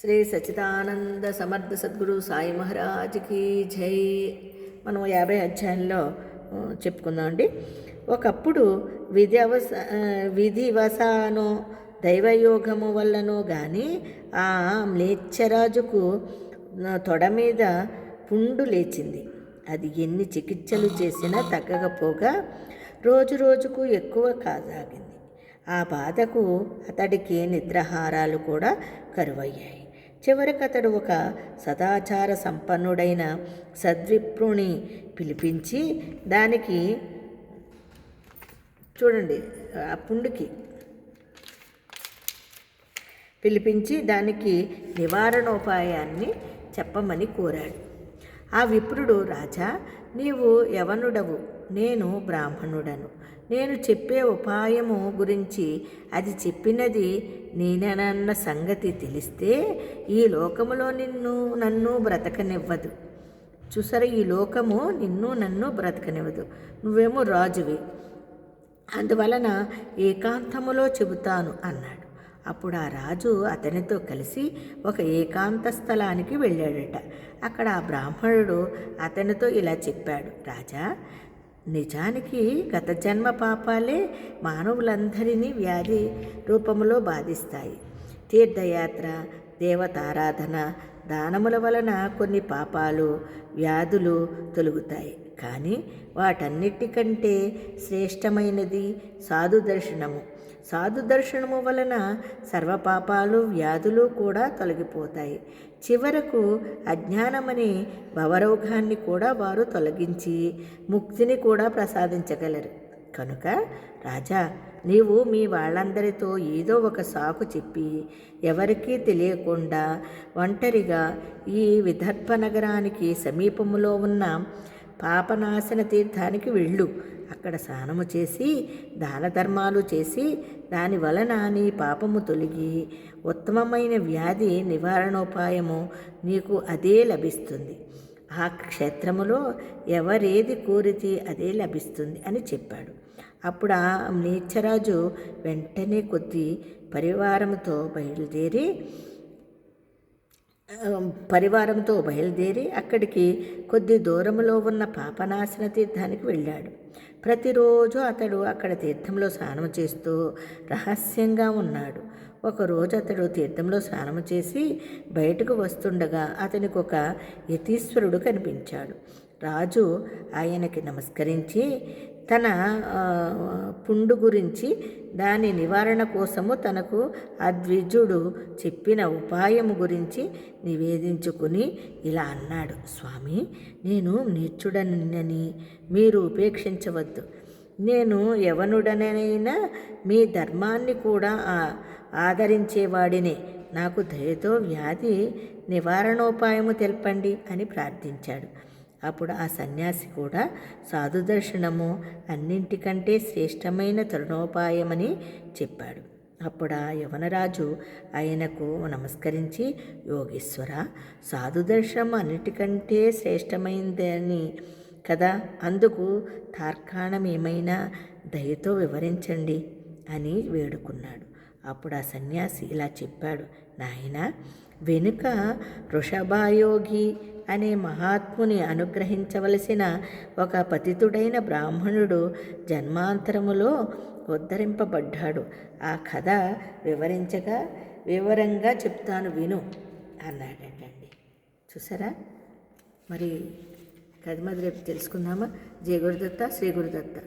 శ్రీ సచ్చిదానంద సమర్థ సద్గురు సాయి మహారాజ్కి జై. మనం 50 అధ్యాయంలో చెప్పుకుందామండి. ఒకప్పుడు విధివసానో దైవయోగము వల్లనో కానీ ఆ మ్లేచ్ఛరాజుకు తొడ మీద పుండు లేచింది. అది ఎన్ని చికిత్సలు చేసినా తగ్గకపోగా రోజు రోజుకు ఎక్కువ కాసాగింది. ఆ బాధకు అతడికి నిద్రాహారాలు కూడా కరువయ్యాయి. చివరికి అతడు ఒక సదాచార సంపన్నుడైన సద్విప్రుని పిలిపించి దానికి చూడండి ఆ పుండుకి పిలిపించి దానికి నివారణోపాయాన్ని చెప్పమని కోరాడు. ఆ విప్రుడు, రాజా, నీవు యవనుడవు, నేను బ్రాహ్మణుడను. నేను చెప్పే ఉపాయము గురించి అది చెప్పినది నేనన్న సంగతి తెలిస్తే ఈ లోకములో నన్ను బ్రతకనివ్వదు. చూసారా, ఈ లోకము నన్ను బ్రతకనివ్వదు. నువ్వేమో రాజువి, అందువలన ఏకాంతములో చెబుతాను అన్నాడు. అప్పుడు ఆ రాజు అతనితో కలిసి ఒక ఏకాంత స్థలానికి వెళ్ళాడట. అక్కడ ఆ బ్రాహ్మణుడు అతనితో ఇలా చెప్పాడు, రాజా, నిజానికి గత జన్మ పాపాలే మానవులందరినీ వ్యాధి రూపంలో బాధిస్తాయి. తీర్థయాత్ర, దేవతారాధన, దానముల వలన కొన్ని పాపాలు, వ్యాధులు తొలగుతాయి. కానీ వాటన్నిటికంటే శ్రేష్టమైనది సాధుదర్శనము. సాధుదర్శనము వలన సర్వపాపాలు, వ్యాధులు కూడా తొలగిపోతాయి. చివరకు అజ్ఞానమనే భవరోగాన్ని కూడా వారు తొలగించి ముక్తిని కూడా ప్రసాదించగలరు. కనుక రాజా, నీవు మీ వాళ్ళందరితో ఏదో ఒక సాకు చెప్పి ఎవరికీ తెలియకుండా ఒంటరిగా ఈ విదర్భ నగరానికి సమీపంలో ఉన్న పాపనాశన తీర్థానికి వెళ్ళు. అక్కడ స్నానము చేసి దాన ధర్మాలు చేసి దాని వలన నీ పాపము తొలగి ఉత్తమమైన వ్యాధి నివారణోపాయము నీకు అదే లభిస్తుంది. ఆ క్షేత్రములో ఎవరేది కోరితే అదే లభిస్తుంది అని చెప్పాడు. అప్పుడు ఆ మ్లేచ్ఛరాజు వెంటనే కొద్ది పరివారంతో బయలుదేరి అక్కడికి కొద్ది దూరంలో ఉన్న పాపనాశన తీర్థానికి వెళ్ళాడు. ప్రతిరోజు అతడు అక్కడ తీర్థంలో స్నానం చేస్తూ రహస్యంగా ఉన్నాడు. ఒకరోజు అతడు తీర్థంలో స్నానం చేసి బయటకు వస్తుండగా అతనికి ఒక యతీశ్వరుడు కనిపించాడు. రాజు ఆయనకి నమస్కరించి తన పుండు గురించి దాని నివారణ కోసము తనకు ఆ ద్విజుడు చెప్పిన ఉపాయము గురించి నివేదించుకుని ఇలా అన్నాడు, స్వామి, నేను నీచుడనని మీరు ఉపేక్షించవద్దు. నేను యవనుడనైనా మీ ధర్మాన్ని కూడా ఆదరించేవాడినే. నాకు దయతో వ్యాధి నివారణోపాయము తెలపండి అని ప్రార్థించాడు. అప్పుడు ఆ సన్యాసి కూడా సాధుదర్శనము అన్నింటికంటే శ్రేష్టమైన తరుణోపాయమని చెప్పాడు. అప్పుడు ఆ యవనరాజు ఆయనకు నమస్కరించి, యోగేశ్వర, సాధుదర్శనం అన్నిటికంటే శ్రేష్టమైందని కదా, అందుకు తార్కాణం ఏమైనా దయతో వివరించండి అని వేడుకున్నాడు. అప్పుడు ఆ సన్యాసి ఇలా చెప్పాడు, నాయనా, వెనుక వృషభాయోగి అనే మహాత్ముని అనుగ్రహించవలసిన ఒక పతితుడైన బ్రాహ్మణుడు జన్మాంతరములో ఉద్ధరింపబడ్డాడు. ఆ కథ వివరంగా చెప్తాను విను అన్నాడండి. చూసారా, మరి కథ రేపు తెలుసుకుందామా. జయ గురుదత్త, శ్రీ గురుదత్త.